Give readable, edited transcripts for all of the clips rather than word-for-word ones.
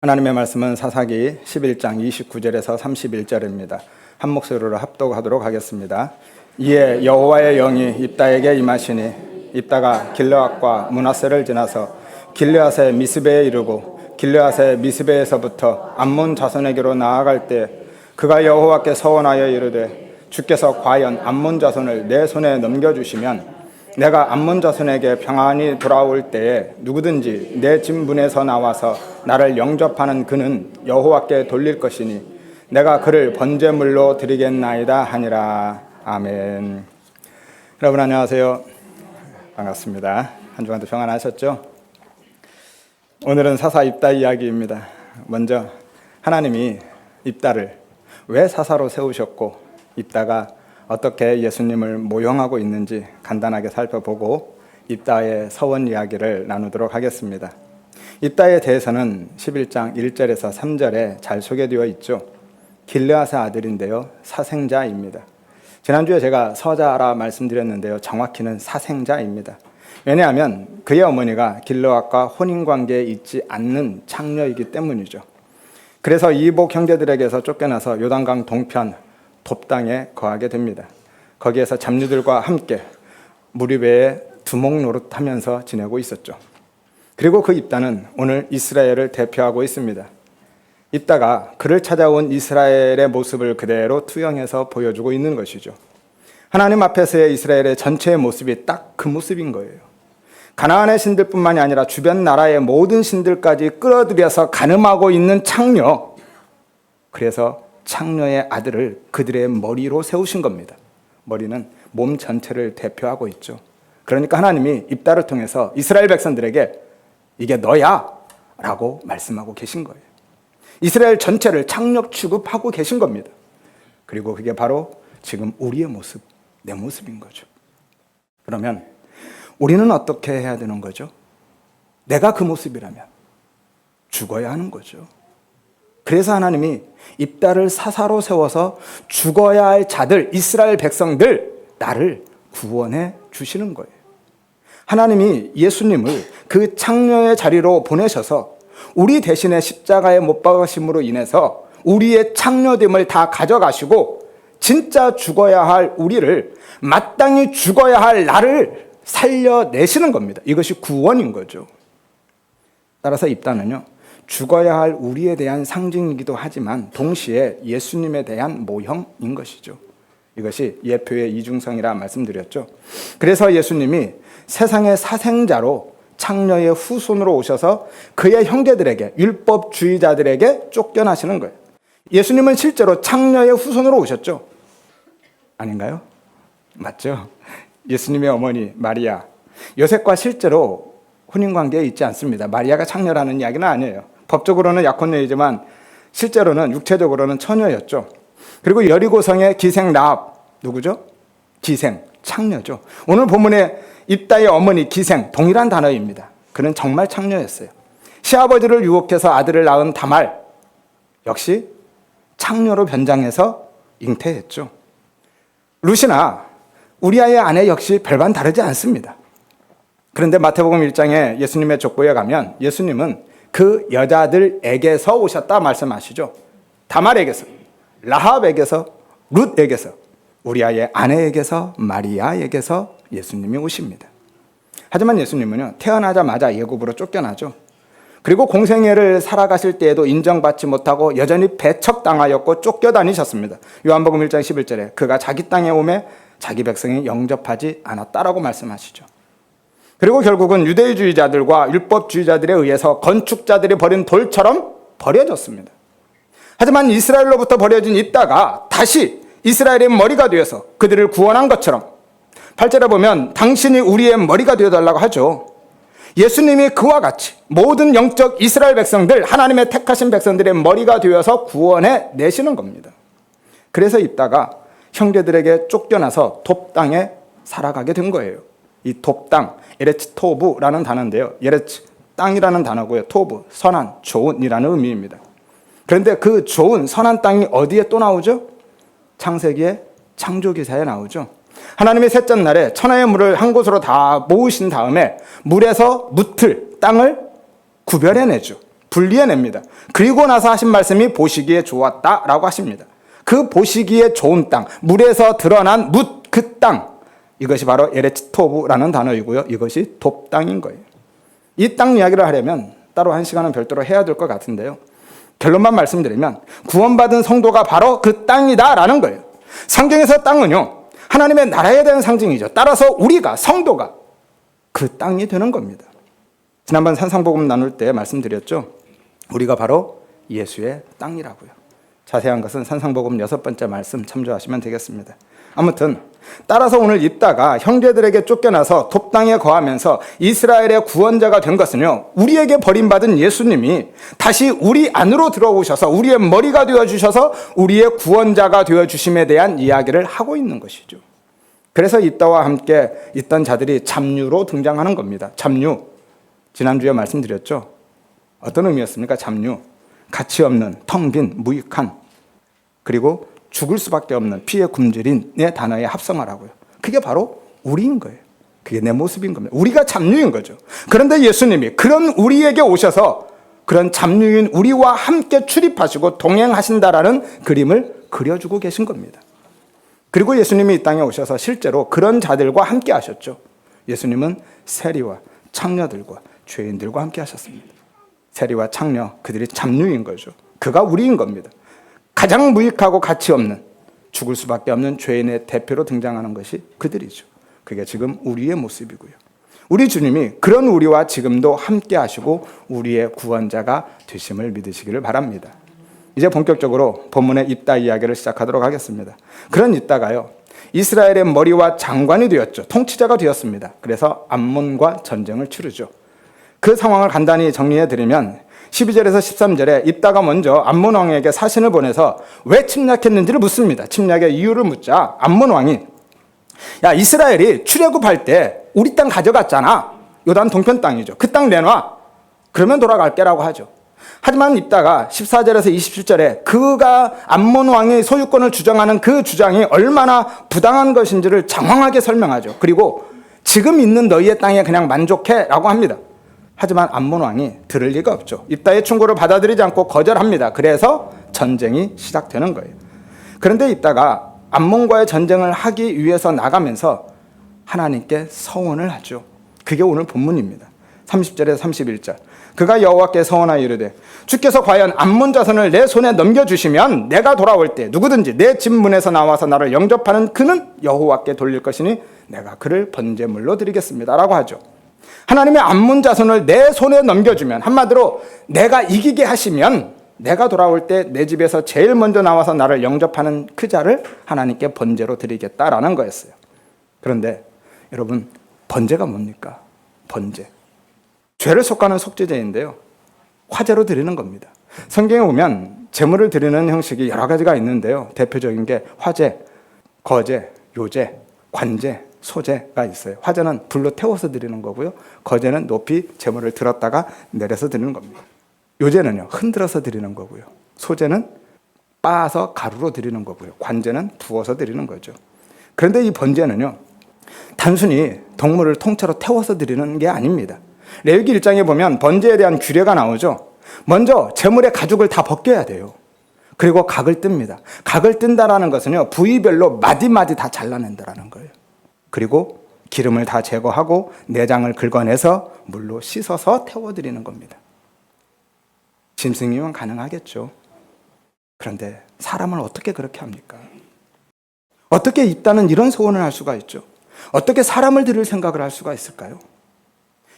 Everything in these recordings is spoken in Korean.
하나님의 말씀은 사사기 11장 29절에서 31절입니다. 한 목소리로 합독하도록 하겠습니다. 이에 여호와의 영이 입다에게 임하시니 입다가 길르앗과 므낫세를 지나서 길르앗의 미스베에 이르고 길르앗의 미스베에서부터 암몬 자손에게로 나아갈 때 그가 여호와께 서원하여 이르되 주께서 과연 암몬 자손을 내 손에 넘겨주시면 내가 암몬 자손에게 평안히 돌아올 때에 누구든지 내 진분에서 나와서 나를 영접하는 그는 여호와께 돌릴 것이니 내가 그를 번제물로 드리겠나이다 하니라. 아멘. 여러분 안녕하세요. 반갑습니다. 한 주간도 평안하셨죠? 오늘은 사사 입다 이야기입니다. 먼저 하나님이 입다를 왜 사사로 세우셨고 입다가 어떻게 예수님을 모형하고 있는지 간단하게 살펴보고 입다의 서원 이야기를 나누도록 하겠습니다. 입다에 대해서는 11장 1절에서 3절에 잘 소개되어 있죠. 길르앗의 아들인데요, 사생자입니다. 지난주에 제가 서자라 말씀드렸는데요, 정확히는 사생자입니다. 왜냐하면 그의 어머니가 길르앗과 혼인관계에 있지 않는 창녀이기 때문이죠. 그래서 이복 형제들에게서 쫓겨나서 요단강 동편 돕당에 거하게 됩니다. 거기에서 잡류들과 함께 무리배에 두목 노릇하면서 지내고 있었죠. 그리고 그 입다는 오늘 이스라엘을 대표하고 있습니다. 입다가 그를 찾아온 이스라엘의 모습을 그대로 투영해서 보여주고 있는 것이죠. 하나님 앞에서의 이스라엘의 전체의 모습이 딱 그 모습인 거예요. 가나안의 신들뿐만이 아니라 주변 나라의 모든 신들까지 끌어들여서 가늠하고 있는 창녀. 그래서 창녀의 아들을 그들의 머리로 세우신 겁니다. 머리는 몸 전체를 대표하고 있죠. 그러니까 하나님이 입다를 통해서 이스라엘 백성들에게 이게 너야 라고 말씀하고 계신 거예요. 이스라엘 전체를 창녀 취급하고 계신 겁니다. 그리고 그게 바로 지금 우리의 모습, 내 모습인 거죠. 그러면 우리는 어떻게 해야 되는 거죠? 내가 그 모습이라면 죽어야 하는 거죠. 그래서 하나님이 입다를 사사로 세워서 죽어야 할 자들, 이스라엘 백성들, 나를 구원해 주시는 거예요. 하나님이 예수님을 그 창녀의 자리로 보내셔서 우리 대신에 십자가에 못 박으심으로 인해서 우리의 창녀됨을 다 가져가시고 진짜 죽어야 할 우리를, 마땅히 죽어야 할 나를 살려내시는 겁니다. 이것이 구원인 거죠. 따라서 입다는요, 죽어야 할 우리에 대한 상징이기도 하지만 동시에 예수님에 대한 모형인 것이죠. 이것이 예표의 이중성이라 말씀드렸죠. 그래서 예수님이 세상의 사생자로 창녀의 후손으로 오셔서 그의 형제들에게, 율법주의자들에게 쫓겨나시는 거예요. 예수님은 실제로 창녀의 후손으로 오셨죠? 아닌가요? 맞죠? 예수님의 어머니 마리아, 요셉과 실제로 혼인관계에 있지 않습니다. 마리아가 창녀라는 이야기는 아니에요. 법적으로는 약혼녀이지만 실제로는 육체적으로는 처녀였죠. 그리고 여리고성의 기생 라합, 누구죠? 기생, 창녀죠. 오늘 본문의 입다의 어머니 기생, 동일한 단어입니다. 그는 정말 창녀였어요. 시아버지를 유혹해서 아들을 낳은 다말, 역시 창녀로 변장해서 잉태했죠. 루시나, 우리아의 아내 역시 별반 다르지 않습니다. 그런데 마태복음 1장에 예수님의 족보에 가면 예수님은 그 여자들에게서 오셨다 말씀하시죠. 다말에게서, 라합에게서, 룻에게서, 우리아의 아내에게서, 마리아에게서 예수님이 오십니다. 하지만 예수님은요, 태어나자마자 예굽으로 쫓겨나죠. 그리고 공생애를 살아가실 때에도 인정받지 못하고 여전히 배척당하였고 쫓겨다니셨습니다. 요한복음 1장 11절에 그가 자기 땅에 오매 자기 백성이 영접하지 않았다라고 말씀하시죠. 그리고 결국은 유대주의자들과 율법주의자들에 의해서 건축자들이 버린 돌처럼 버려졌습니다. 하지만 이스라엘로부터 버려진 입다가 다시 이스라엘의 머리가 되어서 그들을 구원한 것처럼 8절에 보면 당신이 우리의 머리가 되어달라고 하죠. 예수님이 그와 같이 모든 영적 이스라엘 백성들, 하나님의 택하신 백성들의 머리가 되어서 구원해 내시는 겁니다. 그래서 입다가 형제들에게 쫓겨나서 돕당에 살아가게 된 거예요. 이 돕당, 에레츠 토브라는 단어인데요. 에레츠, 땅이라는 단어고요. 토브, 선한, 좋은이라는 의미입니다. 그런데 그 좋은, 선한 땅이 어디에 또 나오죠? 창세기의 창조기사에 나오죠. 하나님이 셋째 날에 천하의 물을 한 곳으로 다 모으신 다음에 물에서 묻을 땅을 구별해내죠. 분리해냅니다. 그리고 나서 하신 말씀이 보시기에 좋았다라고 하십니다. 그 보시기에 좋은 땅, 물에서 드러난 뭇 그 땅, 이것이 바로 에레츠 토브라는 단어이고요. 이것이 돕 땅인 거예요. 이 땅 이야기를 하려면 따로 한 시간은 별도로 해야 될 것 같은데요. 결론만 말씀드리면 구원받은 성도가 바로 그 땅이다라는 거예요. 성경에서 땅은요, 하나님의 나라에 대한 상징이죠. 따라서 우리가, 성도가 그 땅이 되는 겁니다. 지난번 산상복음 나눌 때 말씀드렸죠. 우리가 바로 예수의 땅이라고요. 자세한 것은 산상복음 6번째 말씀 참조하시면 되겠습니다. 아무튼 따라서 오늘 입다가 형제들에게 쫓겨나서 돕 땅에 거하면서 이스라엘의 구원자가 된 것은요, 우리에게 버림받은 예수님이 다시 우리 안으로 들어오셔서 우리의 머리가 되어주셔서 우리의 구원자가 되어주심에 대한 이야기를 하고 있는 것이죠. 그래서 입다와 함께 있던 자들이 잡류로 등장하는 겁니다. 잡류, 지난주에 말씀드렸죠. 어떤 의미였습니까? 잡류, 가치 없는, 텅 빈, 무익한, 그리고 죽을 수밖에 없는 피의 굶주린의 단어의 합성어라고요. 그게 바로 우리인 거예요. 그게 내 모습인 겁니다. 우리가 잡류인 거죠. 그런데 예수님이 그런 우리에게 오셔서 그런 잡류인 우리와 함께 출입하시고 동행하신다라는 그림을 그려주고 계신 겁니다. 그리고 예수님이 이 땅에 오셔서 실제로 그런 자들과 함께 하셨죠. 예수님은 세리와 창녀들과 죄인들과 함께 하셨습니다. 세리와 창녀, 그들이 잡류인 거죠. 그가 우리인 겁니다. 가장 무익하고 가치 없는, 죽을 수밖에 없는 죄인의 대표로 등장하는 것이 그들이죠. 그게 지금 우리의 모습이고요. 우리 주님이 그런 우리와 지금도 함께 하시고 우리의 구원자가 되심을 믿으시기를 바랍니다. 이제 본격적으로 본문의 입다 이야기를 시작하도록 하겠습니다. 그런 입다가요, 이스라엘의 머리와 장관이 되었죠. 통치자가 되었습니다. 그래서 암몬과 전쟁을 치르죠. 그 상황을 간단히 정리해 드리면 12절에서 13절에 입다가 먼저 암몬 왕에게 사신을 보내서 왜 침략했는지를 묻습니다. 침략의 이유를 묻자 암몬 왕이, 야, 이스라엘이 출애굽할 때 우리 땅 가져갔잖아. 요단 동편 땅이죠. 그 땅 내놔. 그러면 돌아갈게라고 하죠. 하지만 입다가 14절에서 27절에 그가 암몬 왕의 소유권을 주장하는 그 주장이 얼마나 부당한 것인지를 장황하게 설명하죠. 그리고 지금 있는 너희의 땅에 그냥 만족해라고 합니다. 하지만 암몬 왕이 들을 리가 없죠. 입다의 충고를 받아들이지 않고 거절합니다. 그래서 전쟁이 시작되는 거예요. 그런데 입다가 암몬과의 전쟁을 하기 위해서 나가면서 하나님께 서원을 하죠. 그게 오늘 본문입니다. 30절에서 31절. 그가 여호와께 서원하여 이르되 주께서 과연 암몬 자손을 내 손에 넘겨주시면 내가 돌아올 때 누구든지 내 집 문에서 나와서 나를 영접하는 그는 여호와께 돌릴 것이니 내가 그를 번제물로 드리겠습니다 라고 하죠. 하나님의 암몬 자손을 내 손에 넘겨주면, 한마디로 내가 이기게 하시면 내가 돌아올 때 내 집에서 제일 먼저 나와서 나를 영접하는 그 자를 하나님께 번제로 드리겠다라는 거였어요. 그런데 여러분, 번제가 뭡니까? 번제, 죄를 속하는 속죄제인데요, 화제로 드리는 겁니다. 성경에 보면 제물을 드리는 형식이 여러 가지가 있는데요, 대표적인 게 화제, 거제, 요제, 관제, 소제가 있어요. 화제는 불로 태워서 드리는 거고요, 거제는 높이 제물을 들었다가 내려서 드리는 겁니다. 요제는요, 흔들어서 드리는 거고요, 소제는 빻아서 가루로 드리는 거고요, 관제는 부어서 드리는 거죠. 그런데 이 번제는요, 단순히 동물을 통째로 태워서 드리는 게 아닙니다. 레위기 1장에 보면 번제에 대한 규례가 나오죠. 먼저 제물의 가죽을 다 벗겨야 돼요. 그리고 각을 뜹니다. 각을 뜬다라는 것은요, 부위별로 마디마디 다 잘라낸다라는 거예요. 그리고 기름을 다 제거하고 내장을 긁어내서 물로 씻어서 태워드리는 겁니다. 짐승이면 가능하겠죠. 그런데 사람을 어떻게 그렇게 합니까? 어떻게 입다는 이런 소원을 할 수가 있죠? 어떻게 사람을 드릴 생각을 할 수가 있을까요?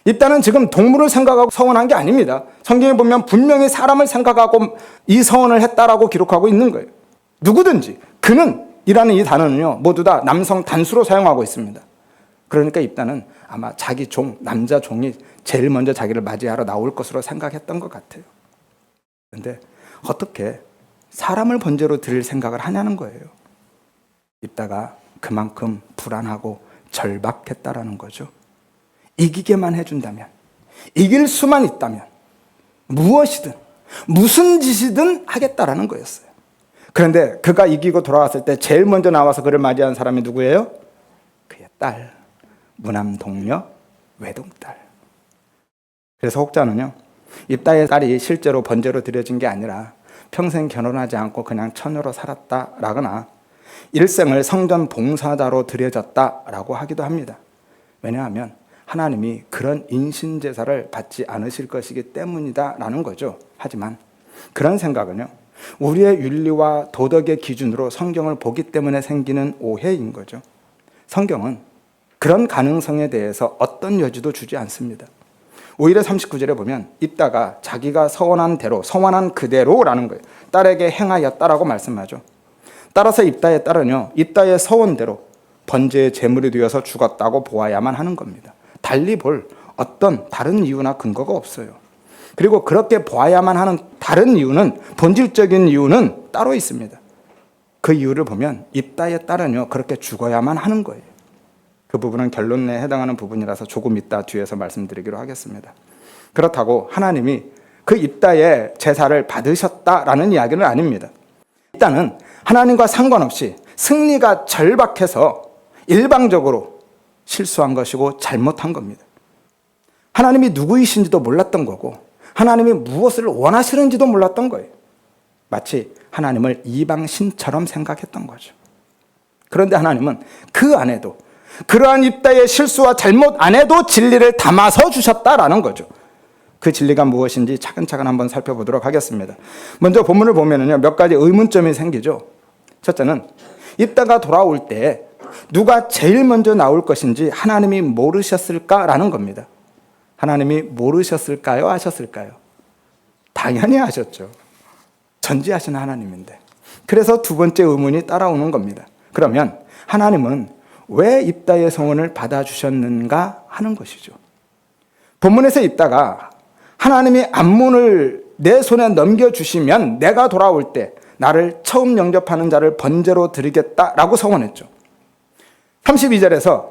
입다는 지금 동물을 생각하고 서원한 게 아닙니다. 성경에 보면 분명히 사람을 생각하고 이 서원을 했다라고 기록하고 있는 거예요. 누구든지, 그는 이라는 이 단어는요, 모두 다 남성 단수로 사용하고 있습니다. 그러니까 입다는 아마 자기 종, 남자 종이 제일 먼저 자기를 맞이하러 나올 것으로 생각했던 것 같아요. 그런데 어떻게 사람을 번제로 드릴 생각을 하냐는 거예요. 입다가 그만큼 불안하고 절박했다라는 거죠. 이기게만 해준다면, 이길 수만 있다면 무엇이든 무슨 짓이든 하겠다라는 거였어요. 그런데 그가 이기고 돌아왔을 때 제일 먼저 나와서 그를 맞이한 사람이 누구예요? 그의 딸, 무남 동녀 외동딸. 그래서 혹자는요, 입다의 딸이 실제로 번제로 드려진 게 아니라 평생 결혼하지 않고 그냥 처녀로 살았다라거나 일생을 성전 봉사자로 드려졌다라고 하기도 합니다. 왜냐하면 하나님이 그런 인신제사를 받지 않으실 것이기 때문이다라는 거죠. 하지만 그런 생각은요, 우리의 윤리와 도덕의 기준으로 성경을 보기 때문에 생기는 오해인 거죠. 성경은 그런 가능성에 대해서 어떤 여지도 주지 않습니다. 오히려 39절에 보면 입다가 자기가 서원한 대로, 서원한 그대로라는 거예요. 딸에게 행하였다라고 말씀하죠. 따라서 입다의 딸은요, 입다의 서원대로 번제의 제물이 되어서 죽었다고 보아야만 하는 겁니다. 달리 볼 어떤 다른 이유나 근거가 없어요. 그리고 그렇게 보아야만 하는 다른 이유는, 본질적인 이유는 따로 있습니다. 그 이유를 보면 입다의 딸은요, 그렇게 죽어야만 하는 거예요. 그 부분은 결론에 해당하는 부분이라서 조금 이따 뒤에서 말씀드리기로 하겠습니다. 그렇다고 하나님이 그 입다의 제사를 받으셨다라는 이야기는 아닙니다. 입다는 하나님과 상관없이 승리가 절박해서 일방적으로 실수한 것이고 잘못한 겁니다. 하나님이 누구이신지도 몰랐던 거고 하나님이 무엇을 원하시는지도 몰랐던 거예요. 마치 하나님을 이방신처럼 생각했던 거죠. 그런데 하나님은 그 안에도, 그러한 입다의 실수와 잘못 안에도 진리를 담아서 주셨다라는 거죠. 그 진리가 무엇인지 차근차근 한번 살펴보도록 하겠습니다. 먼저 본문을 보면은요, 몇 가지 의문점이 생기죠. 첫째는 입다가 돌아올 때 누가 제일 먼저 나올 것인지 하나님이 모르셨을까라는 겁니다. 하나님이 모르셨을까요? 아셨을까요? 당연히 아셨죠. 전지하신 하나님인데. 그래서 두 번째 의문이 따라오는 겁니다. 그러면 하나님은 왜 입다의 서원을 받아주셨는가 하는 것이죠. 본문에서 입다가 하나님이 암문을 내 손에 넘겨주시면 내가 돌아올 때 나를 처음 영접하는 자를 번제로 드리겠다라고 서원했죠. 32절에서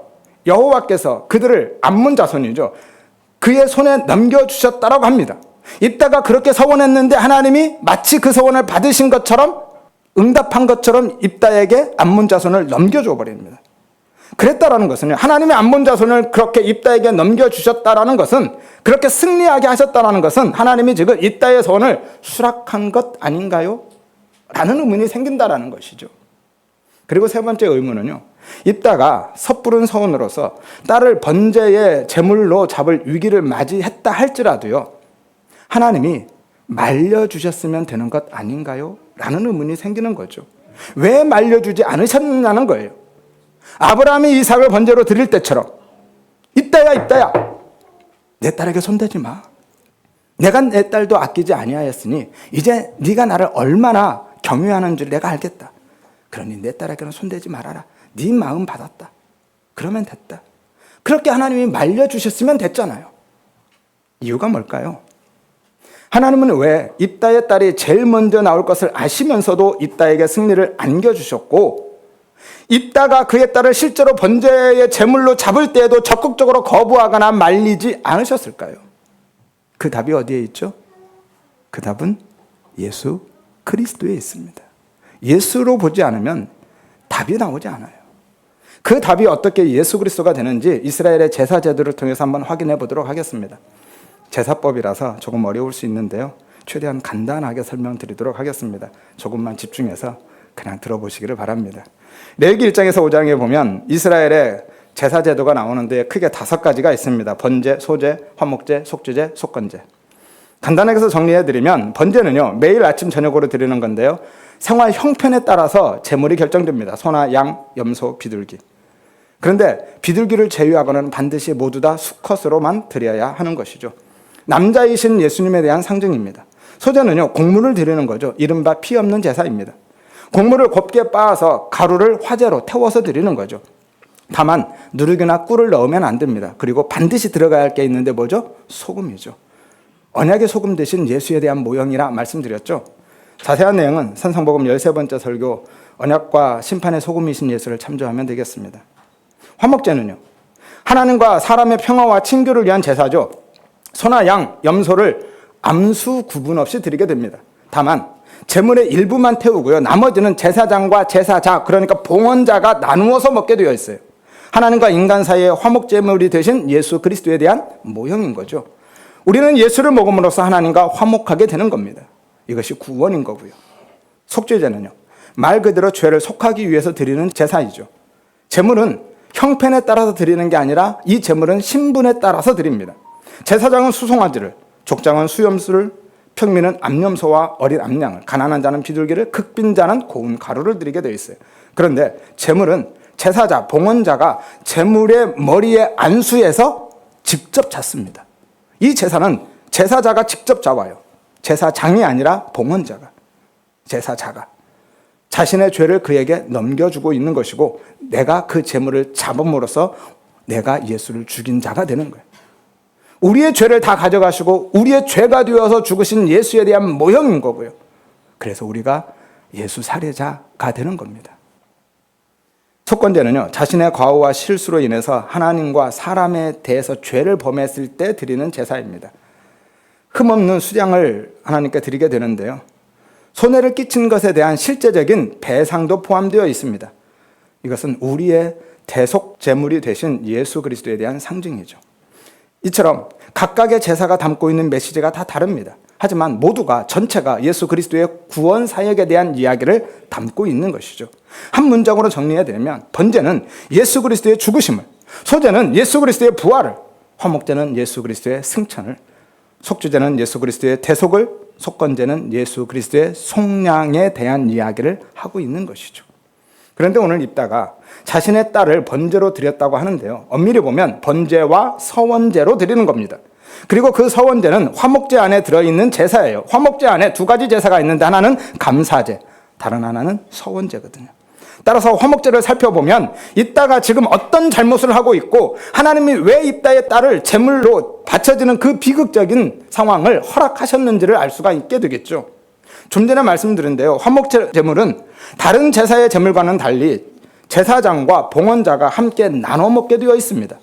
여호와께서 그들을 암문 자손이죠, 그의 손에 넘겨주셨다라고 합니다. 입다가 그렇게 서원했는데 하나님이 마치 그 서원을 받으신 것처럼, 응답한 것처럼 입다에게 암문 자손을 넘겨줘 버립니다. 그랬다라는 것은요, 하나님의 암문 자손을 그렇게 입다에게 넘겨주셨다라는 것은, 그렇게 승리하게 하셨다라는 것은 하나님이 지금 입다의 서원을 수락한 것 아닌가요? 라는 의문이 생긴다라는 것이죠. 그리고 세 번째 의문은요, 입다가 섣부른 서원으로서 딸을 번제의 제물로 잡을 위기를 맞이했다 할지라도요, 하나님이 말려주셨으면 되는 것 아닌가요? 라는 의문이 생기는 거죠. 왜 말려주지 않으셨느냐는 거예요. 아브라함이 이삭을 번제로 드릴 때처럼 입다야 내 딸에게 손대지 마. 내가 내 딸도 아끼지 아니하였으니 이제 네가 나를 얼마나 경외하는 줄 내가 알겠다. 그러니 내 딸에게는 손대지 말아라. 네 마음 받았다. 그러면 됐다. 그렇게 하나님이 말려주셨으면 됐잖아요. 이유가 뭘까요? 하나님은 왜 입다의 딸이 제일 먼저 나올 것을 아시면서도 입다에게 승리를 안겨주셨고, 입다가 그의 딸을 실제로 번제의 제물로 잡을 때에도 적극적으로 거부하거나 말리지 않으셨을까요? 그 답이 어디에 있죠? 그 답은 예수 그리스도에 있습니다. 예수로 보지 않으면 답이 나오지 않아요. 그 답이 어떻게 예수 그리스도가 되는지 이스라엘의 제사 제도를 통해서 한번 확인해 보도록 하겠습니다. 제사법이라서 조금 어려울 수 있는데요, 최대한 간단하게 설명드리도록 하겠습니다. 조금만 집중해서 그냥 들어보시기를 바랍니다. 레위기 1장에서 5장에 보면 이스라엘의 제사 제도가 나오는데 크게 5가지가 있습니다. 번제, 소제, 화목제, 속죄제, 속건제. 간단하게 해서 정리해드리면, 번제는요, 매일 아침 저녁으로 드리는 건데요, 생활 형편에 따라서 제물이 결정됩니다. 소나 양, 염소, 비둘기. 그런데 비둘기를 제외하고는 반드시 모두 다 수컷으로만 드려야 하는 것이죠. 남자이신 예수님에 대한 상징입니다. 소제는요, 곡물을 드리는 거죠. 이른바 피 없는 제사입니다. 곡물을 곱게 빻아서 가루를 화재로 태워서 드리는 거죠. 다만 누룩이나 꿀을 넣으면 안 됩니다. 그리고 반드시 들어가야 할 게 있는데 뭐죠? 소금이죠. 언약의 소금 대신 예수에 대한 모형이라 말씀드렸죠. 자세한 내용은 산상복음 13번째 설교 언약과 심판의 소금이신 예수를 참조하면 되겠습니다. 화목제는요, 하나님과 사람의 평화와 친교를 위한 제사죠. 소나 양, 염소를 암수 구분 없이 드리게 됩니다. 다만 제물의 일부만 태우고요, 나머지는 제사장과 제사자, 그러니까 봉헌자가 나누어서 먹게 되어 있어요. 하나님과 인간 사이의 화목제물이 되신 예수 그리스도에 대한 모형인 거죠. 우리는 예수를 먹음으로써 하나님과 화목하게 되는 겁니다. 이것이 구원인 거고요. 속죄제는요, 말 그대로 죄를 속하기 위해서 드리는 제사이죠. 제물은 형편에 따라서 드리는 게 아니라 이 제물은 신분에 따라서 드립니다. 제사장은 수송아지를, 족장은 수염수를, 평민은 암염소와 어린 암양을, 가난한 자는 비둘기를, 극빈 자는 고운 가루를 드리게 되어 있어요. 그런데 제물은 제사자, 봉헌자가 제물의 머리에 안수해서 직접 잡습니다. 이 제사는 제사자가 직접 잡아요. 제사장이 아니라 봉헌자가, 제사자가 자신의 죄를 그에게 넘겨주고 있는 것이고, 내가 그 제물을 잡음으로써 내가 예수를 죽인 자가 되는 거예요. 우리의 죄를 다 가져가시고 우리의 죄가 되어서 죽으신 예수에 대한 모형인 거고요. 그래서 우리가 예수 살해자가 되는 겁니다. 속건제는요, 자신의 과오와 실수로 인해서 하나님과 사람에 대해서 죄를 범했을 때 드리는 제사입니다. 흠없는 수량을 하나님께 드리게 되는데요, 손해를 끼친 것에 대한 실제적인 배상도 포함되어 있습니다. 이것은 우리의 대속 제물이 되신 예수 그리스도에 대한 상징이죠. 이처럼 각각의 제사가 담고 있는 메시지가 다 다릅니다. 하지만 모두가, 전체가 예수 그리스도의 구원 사역에 대한 이야기를 담고 있는 것이죠. 한 문장으로 정리해드리면, 번제는 예수 그리스도의 죽으심을, 소제는 예수 그리스도의 부활을, 화목제는 예수 그리스도의 승천을, 속죄제는 예수 그리스도의 대속을, 속건제는 예수 그리스도의 속량에 대한 이야기를 하고 있는 것이죠. 그런데 오늘 입다가 자신의 딸을 번제로 드렸다고 하는데요, 엄밀히 보면 번제와 서원제로 드리는 겁니다. 그리고 그 서원제는 화목제 안에 들어있는 제사예요. 화목제 안에 두 가지 제사가 있는데, 하나는 감사제, 다른 하나는 서원제거든요. 따라서 화목제를 살펴보면 입다가 지금 어떤 잘못을 하고 있고, 하나님이 왜 입다의 딸을 제물로 바쳐지는 그 비극적인 상황을 허락하셨는지를 알 수가 있게 되겠죠. 좀 전에 말씀드린데요, 화목제 제물은 다른 제사의 제물과는 달리 제사장과 봉헌자가 함께 나눠 먹게 되어 있습니다.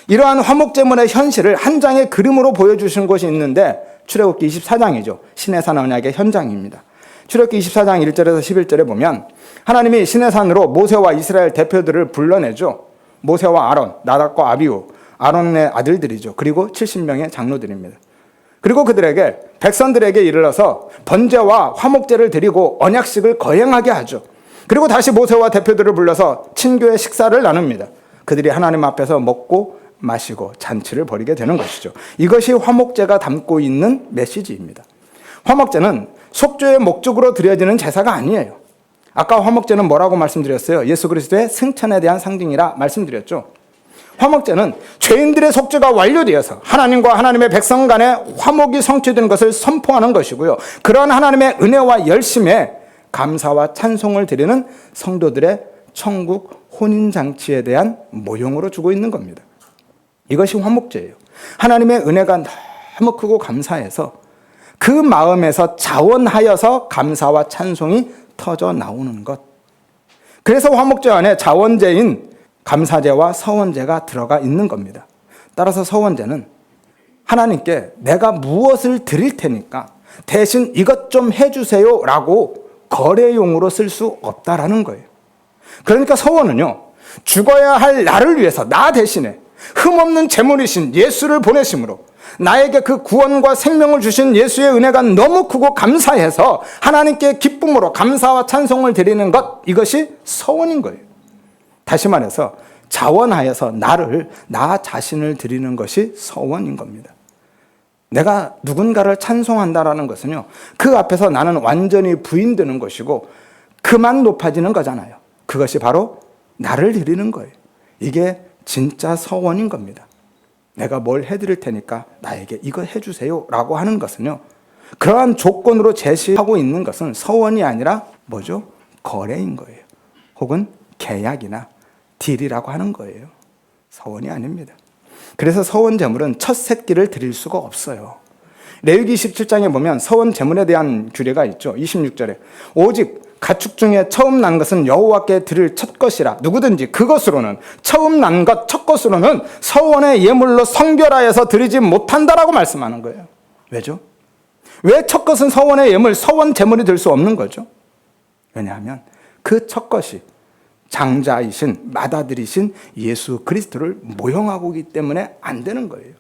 이러한 화목제물의 현실을 한 장의 그림으로 보여주신 곳이 있는데, 출애굽기 24장이죠. 시내산 언약의 현장입니다. 출애굽기 24장 1절에서 11절에 보면 하나님이 시내산으로 모세와 이스라엘 대표들을 불러내죠. 모세와 아론, 나답과 아비후, 아론의 아들들이죠. 그리고 70명의 장로들입니다. 그리고 그들에게, 백성들에게 이르러서 번제와 화목제를 드리고 언약식을 거행하게 하죠. 그리고 다시 모세와 대표들을 불러서 친교의 식사를 나눕니다. 그들이 하나님 앞에서 먹고 마시고 잔치를 벌이게 되는 것이죠. 이것이 화목제가 담고 있는 메시지입니다. 화목제는 속죄의 목적으로 드려지는 제사가 아니에요. 아까 화목제는 뭐라고 말씀드렸어요? 예수 그리스도의 승천에 대한 상징이라 말씀드렸죠. 화목제는 죄인들의 속죄가 완료되어서 하나님과 하나님의 백성 간의 화목이 성취되는 것을 선포하는 것이고요, 그러한 하나님의 은혜와 열심에 감사와 찬송을 드리는 성도들의 천국 혼인잔치에 대한 모형으로 주고 있는 겁니다. 이것이 화목제예요. 하나님의 은혜가 너무 크고 감사해서 그 마음에서 자원하여서 감사와 찬송이 터져 나오는 것. 그래서 화목제 안에 자원제인 감사제와 서원제가 들어가 있는 겁니다. 따라서 서원제는 하나님께 내가 무엇을 드릴 테니까 대신 이것 좀 해주세요 라고 거래용으로 쓸 수 없다라는 거예요. 그러니까 서원은요, 죽어야 할 나를 위해서 나 대신에 흠없는 제물이신 예수를 보내심으로 나에게 그 구원과 생명을 주신 예수의 은혜가 너무 크고 감사해서 하나님께 기쁨으로 감사와 찬송을 드리는 것, 이것이 서원인 거예요. 다시 말해서 자원하여서 나 자신을 드리는 것이 서원인 겁니다. 내가 누군가를 찬송한다라는 것은요, 그 앞에서 나는 완전히 부인되는 것이고 그만 높아지는 거잖아요. 그것이 바로 나를 드리는 거예요. 이게 진짜 서원인 겁니다. 내가 뭘 해드릴 테니까 나에게 이거 해주세요 라고 하는 것은요, 그러한 조건으로 제시하고 있는 것은 서원이 아니라 뭐죠? 거래인 거예요. 혹은 계약이나 딜이라고 하는 거예요. 서원이 아닙니다. 그래서 서원 제물은 첫 새끼를 드릴 수가 없어요. 레위기 27장에 보면 서원 제물에 대한 규례가 있죠. 26절에 오직 가축 중에 처음 난 것은 여호와께 드릴 첫 것이라 누구든지 그것으로는, 처음 난 것 첫 것으로는 서원의 예물로 성별하여서 드리지 못한다라고 말씀하는 거예요. 왜죠? 왜 첫 것은 서원의 예물, 서원 제물이 될 수 없는 거죠? 왜냐하면 그 첫 것이 장자이신, 맏아들이신 예수 그리스도를 모형하고 있기 때문에 안 되는 거예요.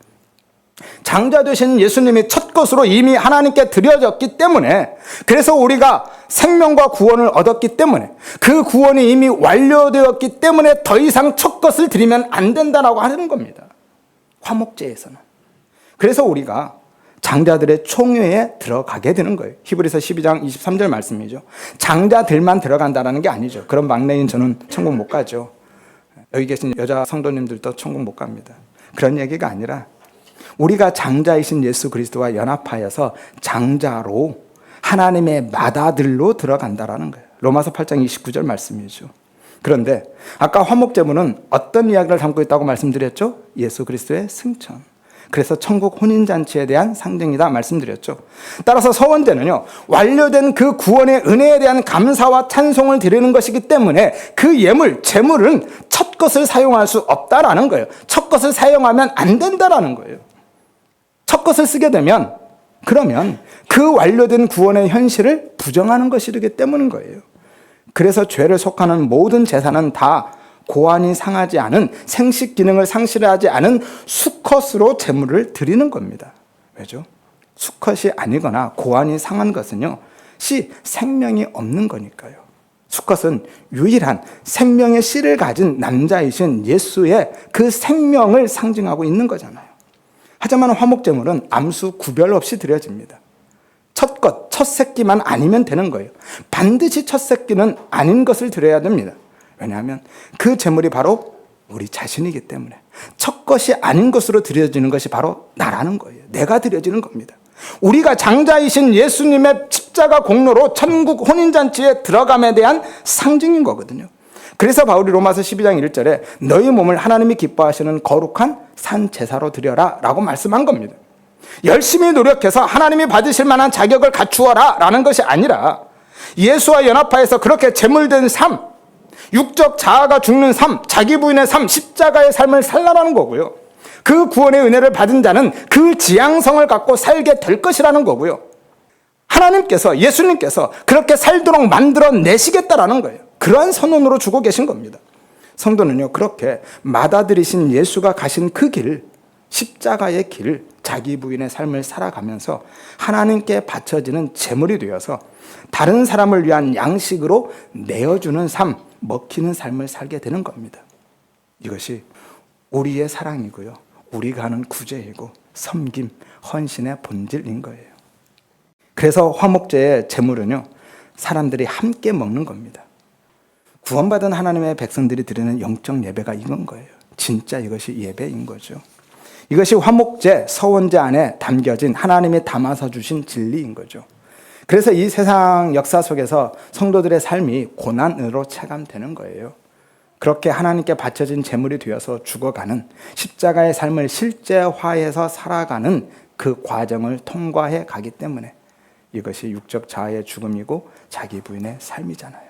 장자 되신 예수님이 첫 것으로 이미 하나님께 드려졌기 때문에, 그래서 우리가 생명과 구원을 얻었기 때문에, 그 구원이 이미 완료되었기 때문에 더 이상 첫 것을 드리면 안 된다라고 하는 겁니다. 화목제에서는. 그래서 우리가 장자들의 총회에 들어가게 되는 거예요. 히브리서 12장 23절 말씀이죠. 장자들만 들어간다는 게 아니죠. 그런 막내인 저는 천국 못 가죠. 여기 계신 여자 성도님들도 천국 못 갑니다. 그런 얘기가 아니라 우리가 장자이신 예수 그리스도와 연합하여서 장자로 하나님의 맏아들로 들어간다라는 거예요. 로마서 8장 29절 말씀이죠. 그런데 아까 화목제물은 어떤 이야기를 담고 있다고 말씀드렸죠? 예수 그리스도의 승천. 그래서 천국 혼인잔치에 대한 상징이다 말씀드렸죠. 따라서 서원제는요, 완료된 그 구원의 은혜에 대한 감사와 찬송을 드리는 것이기 때문에 그 예물, 제물은 첫 것을 사용할 수 없다라는 거예요. 첫 것을 사용하면 안 된다라는 거예요. 첫 것을 쓰게 되면 그러면 그 완료된 구원의 현실을 부정하는 것이기 때문인 거예요. 그래서 죄를 속하는 모든 제사는 다 고안이 상하지 않은, 생식 기능을 상실하지 않은 수컷으로 제물을 드리는 겁니다. 왜죠? 수컷이 아니거나 고안이 상한 것은요, 생명이 없는 거니까요. 수컷은 유일한 생명의 씨를 가진 남자이신 예수의 그 생명을 상징하고 있는 거잖아요. 하지만 화목제물은 암수 구별 없이 드려집니다. 첫 것, 첫 새끼만 아니면 되는 거예요. 반드시 첫 새끼는 아닌 것을 드려야 됩니다. 왜냐하면 그 제물이 바로 우리 자신이기 때문에 첫 것이 아닌 것으로 드려지는 것이 바로 나라는 거예요. 내가 드려지는 겁니다. 우리가 장자이신 예수님의 십자가 공로로 천국 혼인잔치에 들어감에 대한 상징인 거거든요. 그래서 바울이 로마서 12장 1절에 너희 몸을 하나님이 기뻐하시는 거룩한 산 제사로 드려라 라고 말씀한 겁니다. 열심히 노력해서 하나님이 받으실 만한 자격을 갖추어라 라는 것이 아니라 예수와 연합하여서 그렇게 제물된 삶, 육적 자아가 죽는 삶, 자기 부인의 삶, 십자가의 삶을 살라라는 거고요. 그 구원의 은혜를 받은 자는 그 지향성을 갖고 살게 될 것이라는 거고요. 하나님께서, 예수님께서 그렇게 살도록 만들어내시겠다라는 거예요. 그러한 선언으로 주고 계신 겁니다. 성도는요, 그렇게 맏아들이신 예수가 가신 그 길, 십자가의 길, 자기 부인의 삶을 살아가면서 하나님께 바쳐지는 제물이 되어서 다른 사람을 위한 양식으로 내어주는 삶, 먹히는 삶을 살게 되는 겁니다. 이것이 우리의 사랑이고요, 우리가 하는 구제이고 섬김, 헌신의 본질인 거예요. 그래서 화목제의 제물은요, 사람들이 함께 먹는 겁니다. 구원받은 하나님의 백성들이 드리는 영적 예배가 이건 거예요. 진짜 이것이 예배인 거죠. 이것이 화목제, 서원제 안에 담겨진 하나님이 담아서 주신 진리인 거죠. 그래서 이 세상 역사 속에서 성도들의 삶이 고난으로 체감되는 거예요. 그렇게 하나님께 바쳐진 제물이 되어서 죽어가는 십자가의 삶을 실제화해서 살아가는 그 과정을 통과해 가기 때문에 이것이 육적 자아의 죽음이고 자기 부인의 삶이잖아요.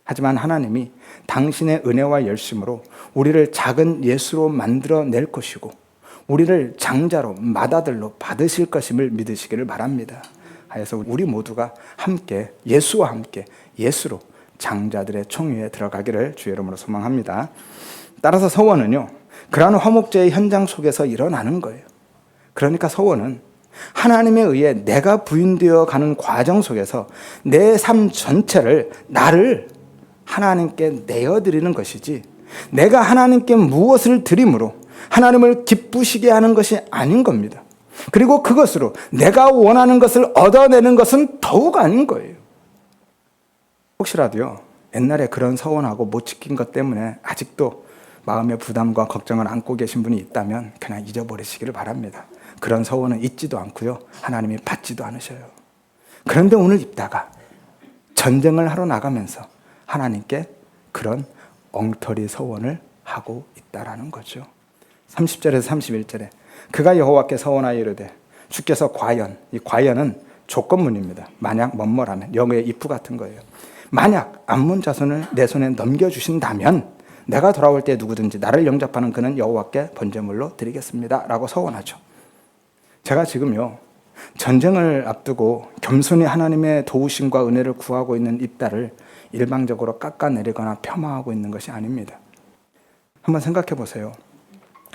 하지만 하나님이 당신의 은혜와 열심으로 우리를 작은 예수로 만들어낼 것이고 우리를 장자로 맏아들로 받으실 것임을 믿으시기를 바랍니다. 하여서 우리 모두가 함께 예수와 함께 예수로 장자들의 총회에 들어가기를 주의 이름으로 소망합니다. 따라서 서원은요, 그러한 화목제의 현장 속에서 일어나는 거예요. 그러니까 서원은 하나님에 의해 내가 부인되어 가는 과정 속에서 내 삶 전체를, 나를 하나님께 내어드리는 것이지, 내가 하나님께 무엇을 드림으로 하나님을 기쁘시게 하는 것이 아닌 겁니다. 그리고 그것으로 내가 원하는 것을 얻어내는 것은 더욱 아닌 거예요. 혹시라도요, 옛날에 그런 서원하고 못 지킨 것 때문에 아직도 마음의 부담과 걱정을 안고 계신 분이 있다면 그냥 잊어버리시기를 바랍니다. 그런 서원은 잊지도 않고요, 하나님이 받지도 않으셔요. 그런데 오늘 입다가 전쟁을 하러 나가면서 하나님께 그런 엉터리 서원을 하고 있다라는 거죠. 30절에서 31절에 그가 여호와께 서원하여 이르되 주께서 과연, 이 과연은 조건문입니다. 만약 뭐뭐라면, 영어의 if 같은 거예요. 만약 암몬 자손을 내 손에 넘겨주신다면 내가 돌아올 때 누구든지 나를 영접하는 그는 여호와께 번제물로 드리겠습니다 라고 서원하죠. 제가 지금요, 전쟁을 앞두고 겸손히 하나님의 도우심과 은혜를 구하고 있는 입다를 일방적으로 깎아내리거나 폄하하고 있는 것이 아닙니다. 한번 생각해 보세요.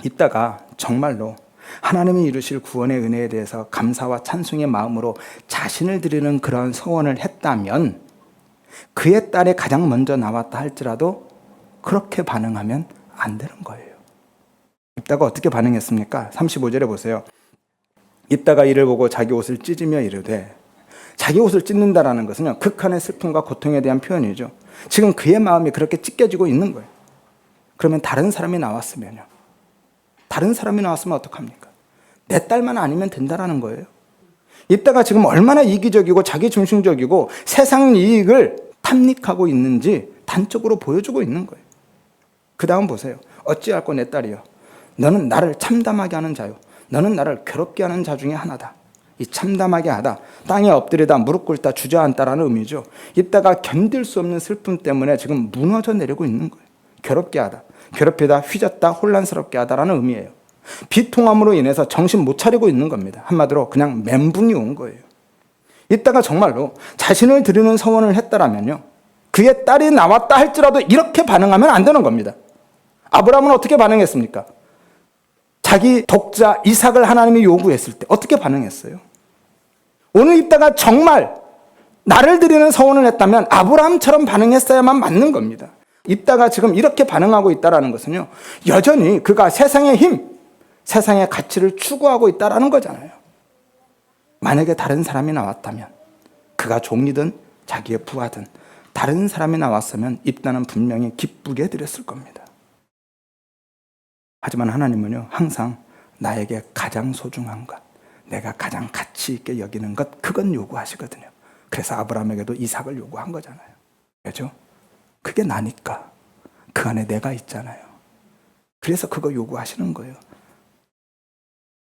입다가 정말로 하나님이 이루실 구원의 은혜에 대해서 감사와 찬송의 마음으로 자신을 드리는 그런 서원을 했다면 그의 딸이 가장 먼저 나왔다 할지라도 그렇게 반응하면 안 되는 거예요. 입다가 어떻게 반응했습니까? 35절에 보세요. 입다가 이를 보고 자기 옷을 찢으며 이르되, 자기 옷을 찢는다라는 것은요, 극한의 슬픔과 고통에 대한 표현이죠. 지금 그의 마음이 그렇게 찢겨지고 있는 거예요. 그러면 다른 사람이 나왔으면요, 다른 사람이 나왔으면 어떡합니까? 내 딸만 아니면 된다라는 거예요. 입다가 지금 얼마나 이기적이고 자기 중심적이고 세상 이익을 탐닉하고 있는지 단적으로 보여주고 있는 거예요. 그 다음 보세요. 어찌할꼬 내 딸이여, 너는 나를 참담하게 하는 자요, 너는 나를 괴롭게 하는 자 중에 하나다. 이 참담하게 하다, 땅에 엎드리다, 무릎 꿇다, 주저앉다라는 의미죠. 입다가 견딜 수 없는 슬픔 때문에 지금 무너져 내리고 있는 거예요. 괴롭게 하다, 괴롭히다, 휘젓다, 혼란스럽게 하다라는 의미예요. 비통함으로 인해서 정신 못 차리고 있는 겁니다. 한마디로 그냥 멘붕이 온 거예요. 이따가 정말로 자신을 드리는 서원을 했다라면요, 그의 딸이 나왔다 할지라도 이렇게 반응하면 안 되는 겁니다. 아브라함은 어떻게 반응했습니까? 자기 독자 이삭을 하나님이 요구했을 때 어떻게 반응했어요? 오늘 이따가 정말 나를 드리는 서원을 했다면 아브라함처럼 반응했어야만 맞는 겁니다. 이따가 지금 이렇게 반응하고 있다는 것은요, 여전히 그가 세상의 힘, 세상의 가치를 추구하고 있다는 거잖아요. 만약에 다른 사람이 나왔다면, 그가 종이든 자기의 부하든 다른 사람이 나왔으면 입다는 분명히 기쁘게 드렸을 겁니다. 하지만 하나님은요, 항상 나에게 가장 소중한 것, 내가 가장 가치 있게 여기는 것, 그건 요구하시거든요. 그래서 아브라함에게도 이삭을 요구한 거잖아요. 왜죠? 그게 나니까. 그 안에 내가 있잖아요. 그래서 그거 요구하시는 거예요.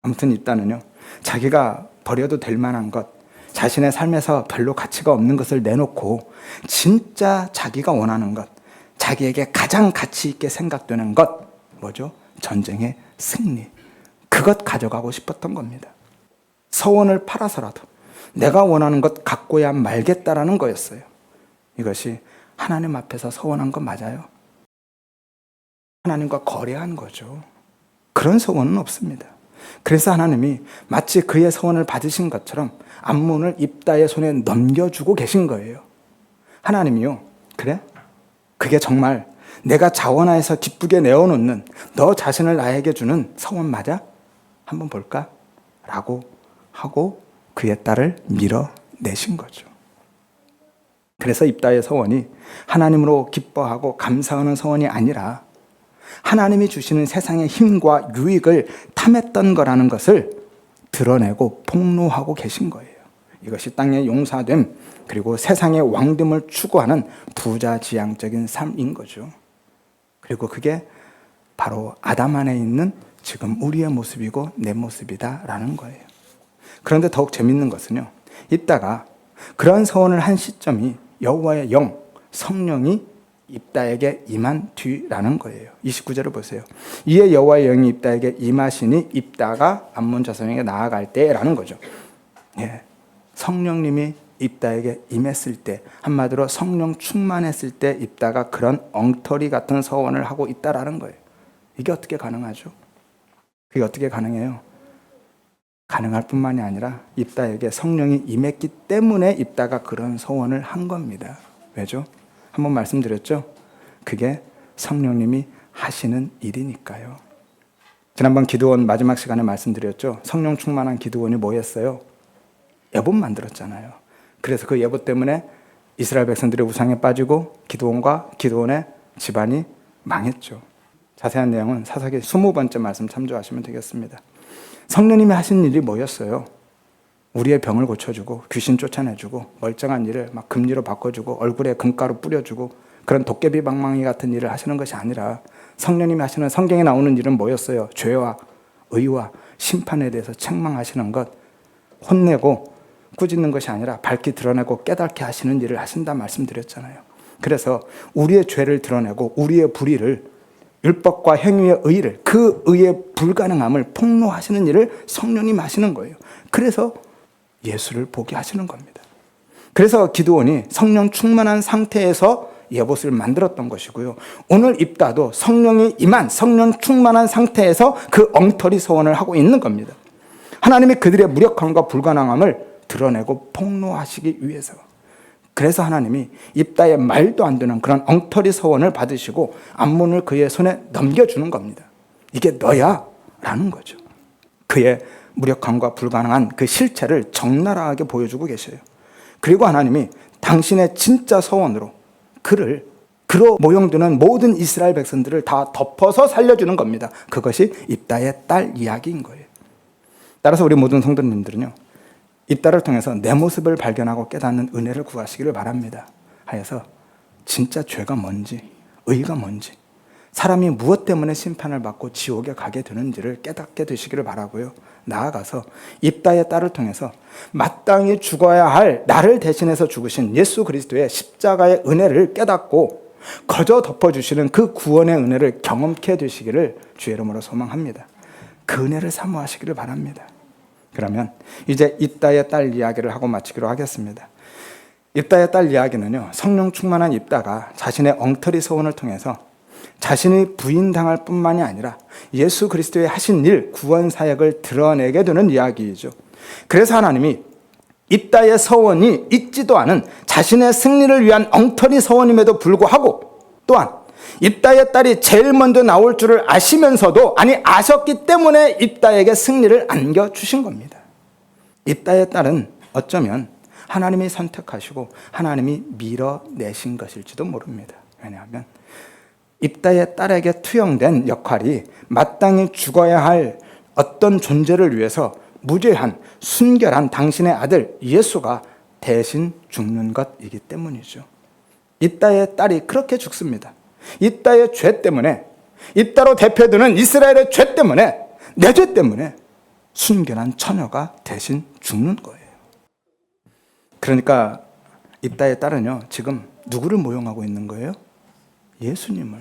아무튼 입다는요, 자기가 버려도 될 만한 것, 자신의 삶에서 별로 가치가 없는 것을 내놓고 진짜 자기가 원하는 것, 자기에게 가장 가치 있게 생각되는 것, 뭐죠? 전쟁의 승리. 그것 가져가고 싶었던 겁니다. 서원을 팔아서라도 내가 원하는 것 갖고야 말겠다라는 거였어요. 이것이 하나님 앞에서 서원한 것 맞아요? 하나님과 거래한 거죠. 그런 서원은 없습니다. 그래서 하나님이 마치 그의 서원을 받으신 것처럼 암몬을 입다의 손에 넘겨주고 계신 거예요. 하나님이요, 그래? 그게 정말 내가 자원하에서 기쁘게 내어놓는 너 자신을 나에게 주는 서원 맞아? 한번 볼까? 라고 하고 그의 딸을 밀어내신 거죠. 그래서 입다의 서원이 하나님으로 기뻐하고 감사하는 서원이 아니라 하나님이 주시는 세상의 힘과 유익을 탐했던 거라는 것을 드러내고 폭로하고 계신 거예요. 이것이 땅의 용사됨, 그리고 세상의 왕됨을 추구하는 부자지향적인 삶인 거죠. 그리고 그게 바로 아담 안에 있는 지금 우리의 모습이고 내 모습이다라는 거예요. 그런데 더욱 재밌는 것은요, 입다가 그런 서원을 한 시점이 여호와의 영, 성령이 입다에게 임한 뒤라는 거예요. 29절을 보세요. 이에 여호와의 영이 입다에게 임하시니 입다가 암몬 자손에게 나아갈 때라는 거죠. 예, 성령님이 입다에게 임했을 때, 한마디로 성령 충만했을 때 입다가 그런 엉터리 같은 서원을 하고 있다라는 거예요. 이게 어떻게 가능하죠? 그게 어떻게 가능해요? 가능할 뿐만이 아니라 입다에게 성령이 임했기 때문에 입다가 그런 서원을 한 겁니다. 왜죠? 한번 말씀드렸죠? 그게 성령님이 하시는 일이니까요. 지난번 기드온 마지막 시간에 말씀드렸죠? 성령 충만한 기드온이 뭐 했어요? 예봇 만들었잖아요. 그래서 그 예봇 때문에 이스라엘 백성들의 우상에 빠지고 기드온과 기드온의 집안이 망했죠. 자세한 내용은 사사기 20번째 말씀 참조하시면 되겠습니다. 성령님이 하신 일이 뭐였어요? 우리의 병을 고쳐주고 귀신 쫓아내주고 멀쩡한 일을 막 금리로 바꿔주고 얼굴에 금가루 뿌려주고 그런 도깨비 방망이 같은 일을 하시는 것이 아니라 성령님이 하시는, 성경에 나오는 일은 뭐였어요? 죄와 의와 심판에 대해서 책망하시는 것, 혼내고 꾸짖는 것이 아니라 밝히 드러내고 깨닫게 하시는 일을 하신다 말씀드렸잖아요. 그래서 우리의 죄를 드러내고 우리의 불의를, 율법과 행위의 의를, 그 의의 불가능함을 폭로하시는 일을 성령님 하시는 거예요. 그래서 예수를 보게 하시는 겁니다. 그래서 기드온이 성령 충만한 상태에서 예봇을 만들었던 것이고요. 오늘 입다도 성령이 임한 성령 충만한 상태에서 그 엉터리 서원을 하고 있는 겁니다. 하나님이 그들의 무력함과 불가능함을 드러내고 폭로하시기 위해서. 그래서 하나님이 입다의 말도 안 되는 그런 엉터리 서원을 받으시고 암몬을 그의 손에 넘겨주는 겁니다. 이게 너야 라는 거죠. 그의 무력함과 불가능한 그 실체를 적나라하게 보여주고 계셔요. 그리고 하나님이 당신의 진짜 서원으로 그로 모형드는 모든 이스라엘 백성들을 다 덮어서 살려주는 겁니다. 그것이 입다의 딸 이야기인 거예요. 따라서 우리 모든 성도님들은요, 입다를 통해서 내 모습을 발견하고 깨닫는 은혜를 구하시기를 바랍니다. 하여서 진짜 죄가 뭔지, 의가 뭔지, 사람이 무엇 때문에 심판을 받고 지옥에 가게 되는지를 깨닫게 되시기를 바라고요. 나아가서 입다의 딸을 통해서 마땅히 죽어야 할 나를 대신해서 죽으신 예수 그리스도의 십자가의 은혜를 깨닫고 거저 덮어주시는 그 구원의 은혜를 경험케 되시기를 주의 이름으로 소망합니다. 그 은혜를 사모하시기를 바랍니다. 그러면 이제 입다의 딸 이야기를 하고 마치기로 하겠습니다. 입다의 딸 이야기는요, 성령 충만한 입다가 자신의 엉터리 소원을 통해서 자신이 부인당할 뿐만이 아니라 예수 그리스도의 하신 일, 구원 사역을 드러내게 되는 이야기이죠. 그래서 하나님이 입다의 서원이 있지도 않은 자신의 승리를 위한 엉터리 서원임에도 불구하고 또한 입다의 딸이 제일 먼저 나올 줄을 아시면서도 아셨기 때문에 입다에게 승리를 안겨주신 겁니다. 입다의 딸은 어쩌면 하나님이 선택하시고 하나님이 밀어내신 것일지도 모릅니다. 왜냐하면 입다의 딸에게 투영된 역할이 마땅히 죽어야 할 어떤 존재를 위해서 무죄한 순결한 당신의 아들 예수가 대신 죽는 것이기 때문이죠. 입다의 딸이 그렇게 죽습니다. 입다의 죄 때문에, 입다로 대표되는 이스라엘의 죄 때문에, 내 죄 때문에 순결한 처녀가 대신 죽는 거예요. 그러니까 입다의 딸은요, 지금 누구를 모형하고 있는 거예요? 예수님을.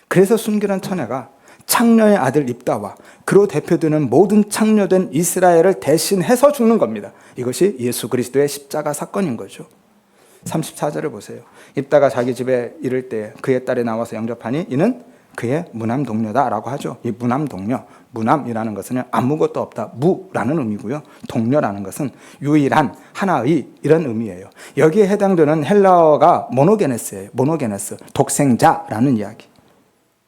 그래서 순결한 처녀가 창녀의 아들 입다와 그로 대표되는 모든 창녀된 이스라엘을 대신해서 죽는 겁니다. 이것이 예수 그리스도의 십자가 사건인 거죠. 34절을 보세요. 입다가 자기 집에 이를 때 그의 딸이 나와서 영접하니 이는 그의 무남 동료다라고 하죠. 이 무남 동료, 무남이라는 것은 아무것도 없다, 무라는 의미고요. 동료라는 것은 유일한, 하나의 이런 의미예요. 여기에 해당되는 헬라어가 모노게네스예요. 모노게네스, 독생자라는 이야기.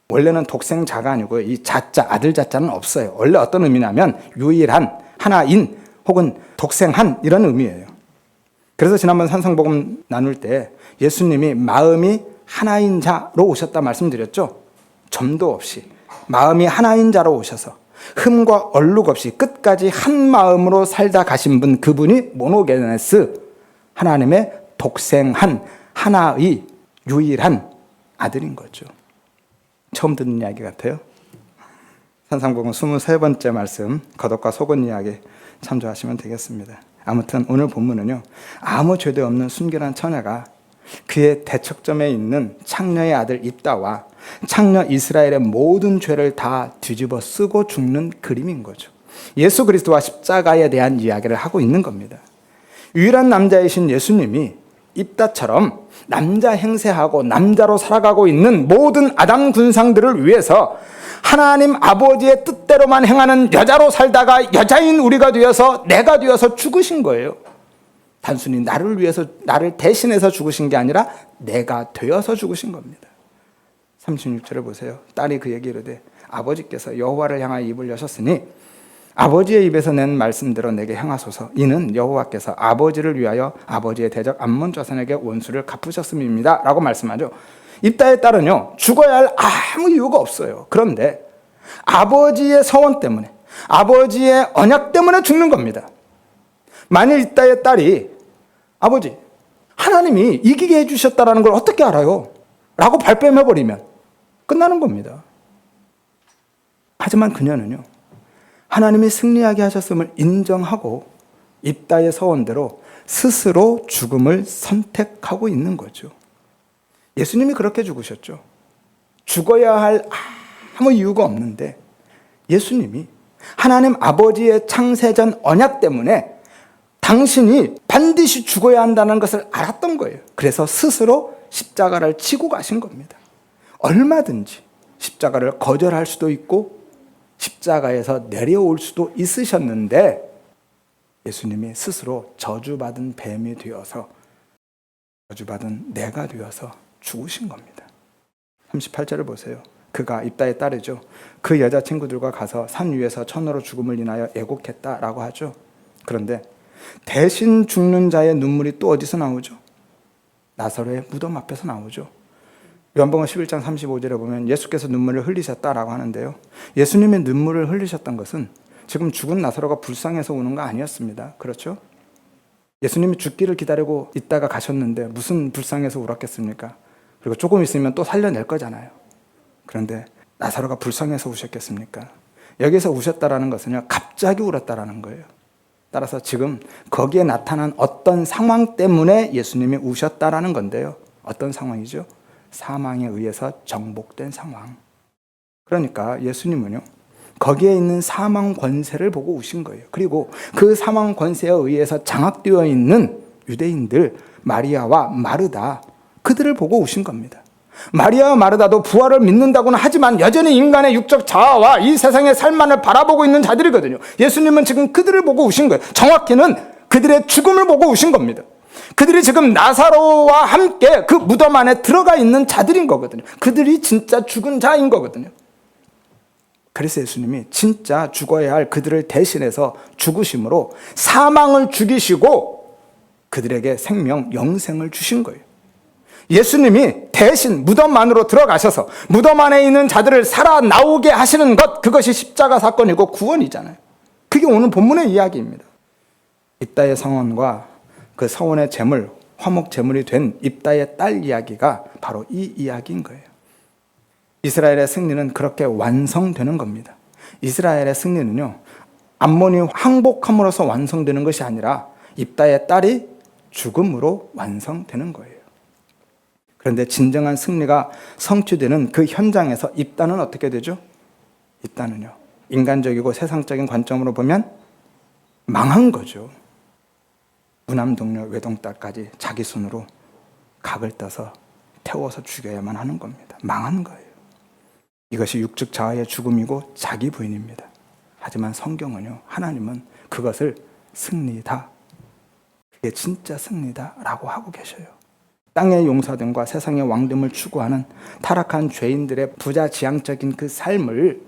원래는 독생자가 아니고요. 이 자자, 아들 자자는 없어요. 원래 어떤 의미냐면 유일한, 하나인 혹은 독생한 이런 의미예요. 그래서 지난번 산상복음 나눌 때 예수님이 마음이 하나인 자로 오셨다 말씀드렸죠. 점도 없이 마음이 하나인 자로 오셔서 흠과 얼룩 없이 끝까지 한 마음으로 살다 가신 분, 그분이 모노게네스, 하나님의 독생한 하나의 유일한 아들인 거죠. 처음 듣는 이야기 같아요. 산상복음 23번째 말씀, 겉옷과 속옷 이야기 참조하시면 되겠습니다. 아무튼 오늘 본문은요, 아무 죄도 없는 순결한 처녀가 그의 대척점에 있는 창녀의 아들 입다와 창녀 이스라엘의 모든 죄를 다 뒤집어 쓰고 죽는 그림인 거죠. 예수 그리스도와 십자가에 대한 이야기를 하고 있는 겁니다. 유일한 남자이신 예수님이 입다처럼 남자 행세하고 남자로 살아가고 있는 모든 아담 군상들을 위해서 하나님 아버지의 뜻대로만 행하는 여자로 살다가 여자인 우리가 되어서, 내가 되어서 죽으신 거예요. 단순히 나를 위해서, 나를 대신해서 죽으신 게 아니라 내가 되어서 죽으신 겁니다. 36절을 보세요. 딸이 그에게 이르되 아버지께서 여호와를 향하여 입을 여셨으니 아버지의 입에서 낸 말씀대로 내게 행하소서. 이는 여호와께서 아버지를 위하여 아버지의 대적 암몬 자손에게 원수를 갚으셨음입니다 라고 말씀하죠. 입다의 딸은요, 죽어야 할 아무 이유가 없어요. 그런데 아버지의 서원 때문에, 아버지의 언약 때문에 죽는 겁니다. 만일 입다의 딸이 아버지, 하나님이 이기게 해주셨다는 걸 어떻게 알아요? 라고 발뺌해버리면 끝나는 겁니다. 하지만 그녀는요, 하나님이 승리하게 하셨음을 인정하고 입다의 서원대로 스스로 죽음을 선택하고 있는 거죠. 예수님이 그렇게 죽으셨죠. 죽어야 할 아무 이유가 없는데 예수님이 하나님 아버지의 창세전 언약 때문에 당신이 반드시 죽어야 한다는 것을 알았던 거예요. 그래서 스스로 십자가를 치고 가신 겁니다. 얼마든지 십자가를 거절할 수도 있고 십자가에서 내려올 수도 있으셨는데 예수님이 스스로 저주받은 뱀이 되어서 저주받은 내가 되어서 죽으신 겁니다. 38절을 보세요. 그가 입다의 딸이죠. 그 여자친구들과 가서 산 위에서 천으로 죽음을 인하여 애곡했다라고 하죠. 그런데 대신 죽는 자의 눈물이 또 어디서 나오죠? 나사로의 무덤 앞에서 나오죠. 요한복음 11장 35절에 보면 예수께서 눈물을 흘리셨다라고 하는데요. 예수님의 눈물을 흘리셨던 것은 지금 죽은 나사로가 불쌍해서 우는 거 아니었습니다. 그렇죠? 예수님이 죽기를 기다리고 있다가 가셨는데 무슨 불쌍해서 울었겠습니까? 그리고 조금 있으면 또 살려낼 거잖아요. 그런데 나사로가 불쌍해서 우셨겠습니까? 여기서 우셨다라는 것은요, 갑자기 울었다라는 거예요. 따라서 지금 거기에 나타난 어떤 상황 때문에 예수님이 우셨다라는 건데요. 어떤 상황이죠? 사망에 의해서 정복된 상황. 그러니까 예수님은요, 거기에 있는 사망 권세를 보고 우신 거예요. 그리고 그 사망 권세에 의해서 장악되어 있는 유대인들 마리아와 마르다, 그들을 보고 우신 겁니다. 마리아와 마르다도 부활을 믿는다고는 하지만 여전히 인간의 육적 자아와 이 세상의 삶만을 바라보고 있는 자들이거든요. 예수님은 지금 그들을 보고 우신 거예요. 정확히는 그들의 죽음을 보고 우신 겁니다. 그들이 지금 나사로와 함께 그 무덤 안에 들어가 있는 자들인 거거든요. 그들이 진짜 죽은 자인 거거든요. 그래서 예수님이 진짜 죽어야 할 그들을 대신해서 죽으심으로 사망을 죽이시고 그들에게 생명, 영생을 주신 거예요. 예수님이 대신 무덤 안으로 들어가셔서 무덤 안에 있는 자들을 살아나오게 하시는 것, 그것이 십자가 사건이고 구원이잖아요. 그게 오늘 본문의 이야기입니다. 입다의 성원과 그 서원의 제물, 화목 제물이 된 입다의 딸 이야기가 바로 이 이야기인 거예요. 이스라엘의 승리는 그렇게 완성되는 겁니다. 이스라엘의 승리는요, 암몬이 항복함으로써 완성되는 것이 아니라 입다의 딸이 죽음으로 완성되는 거예요. 그런데 진정한 승리가 성취되는 그 현장에서 입다는 어떻게 되죠? 입다는요, 인간적이고 세상적인 관점으로 보면 망한 거죠. 무남 동료 외동딸까지 자기 손으로 각을 떠서 태워서 죽여야만 하는 겁니다. 망한 거예요. 이것이 육적 자아의 죽음이고 자기 부인입니다. 하지만 성경은요, 하나님은 그것을 승리다, 그게 진짜 승리다라고 하고 계셔요. 땅의 용사됨과 세상의 왕됨을 추구하는 타락한 죄인들의 부자지향적인 그 삶을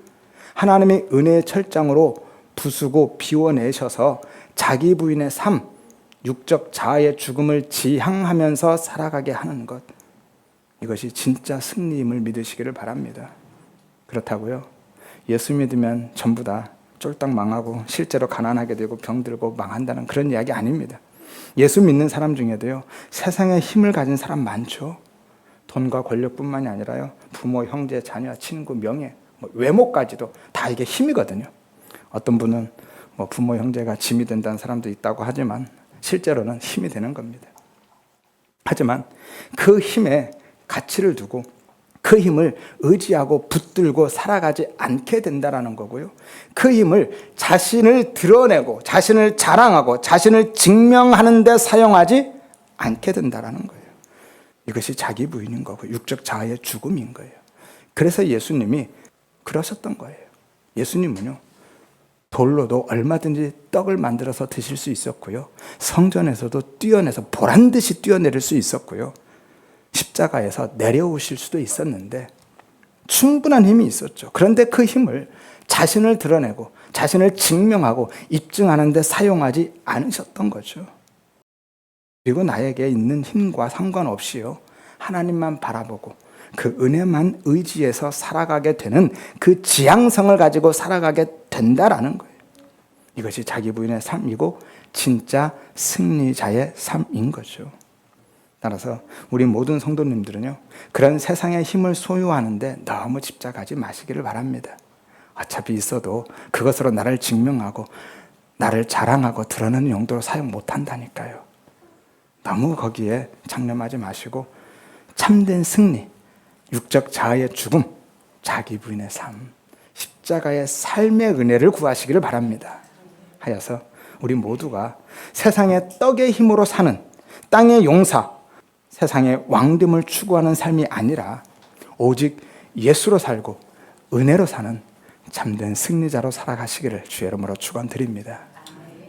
하나님의 은혜의 철장으로 부수고 비워내셔서 자기 부인의 삶, 육적 자아의 죽음을 지향하면서 살아가게 하는 것, 이것이 진짜 승리임을 믿으시기를 바랍니다. 그렇다고요, 예수 믿으면 전부 다 쫄딱 망하고 실제로 가난하게 되고 병들고 망한다는 그런 이야기 아닙니다. 예수 믿는 사람 중에도요, 세상에 힘을 가진 사람 많죠. 돈과 권력뿐만이 아니라요, 부모, 형제, 자녀, 친구, 명예, 외모까지도 다 이게 힘이거든요. 어떤 분은 부모, 형제가 짐이 된다는 사람도 있다고 하지만 실제로는 힘이 되는 겁니다. 하지만 그 힘에 가치를 두고 그 힘을 의지하고 붙들고 살아가지 않게 된다는 거고요. 그 힘을 자신을 드러내고 자신을 자랑하고 자신을 증명하는 데 사용하지 않게 된다는 거예요. 이것이 자기 부인인 거고 육적 자아의 죽음인 거예요. 그래서 예수님이 그러셨던 거예요. 예수님은요, 돌로도 얼마든지 떡을 만들어서 드실 수 있었고요, 성전에서도 뛰어내서 보란듯이 뛰어내릴 수 있었고요, 십자가에서 내려오실 수도 있었는데 충분한 힘이 있었죠. 그런데 그 힘을 자신을 드러내고 자신을 증명하고 입증하는 데 사용하지 않으셨던 거죠. 그리고 나에게 있는 힘과 상관없이요, 하나님만 바라보고 그 은혜만 의지해서 살아가게 되는 그 지향성을 가지고 살아가게 된다라는 거예요. 이것이 자기 부인의 삶이고 진짜 승리자의 삶인 거죠. 따라서 우리 모든 성도님들은요, 그런 세상의 힘을 소유하는데 너무 집착하지 마시기를 바랍니다. 어차피 있어도 그것으로 나를 증명하고 나를 자랑하고 드러내는 용도로 사용 못한다니까요. 너무 거기에 장념하지 마시고 참된 승리, 육적 자아의 죽음, 자기 부인의 삶, 십자가의 삶의 은혜를 구하시기를 바랍니다. 하여서 우리 모두가 세상의 떡의 힘으로 사는 땅의 용사, 세상의 왕됨을 추구하는 삶이 아니라 오직 예수로 살고 은혜로 사는 참된 승리자로 살아가시기를 주의 이름으로 축원드립니다.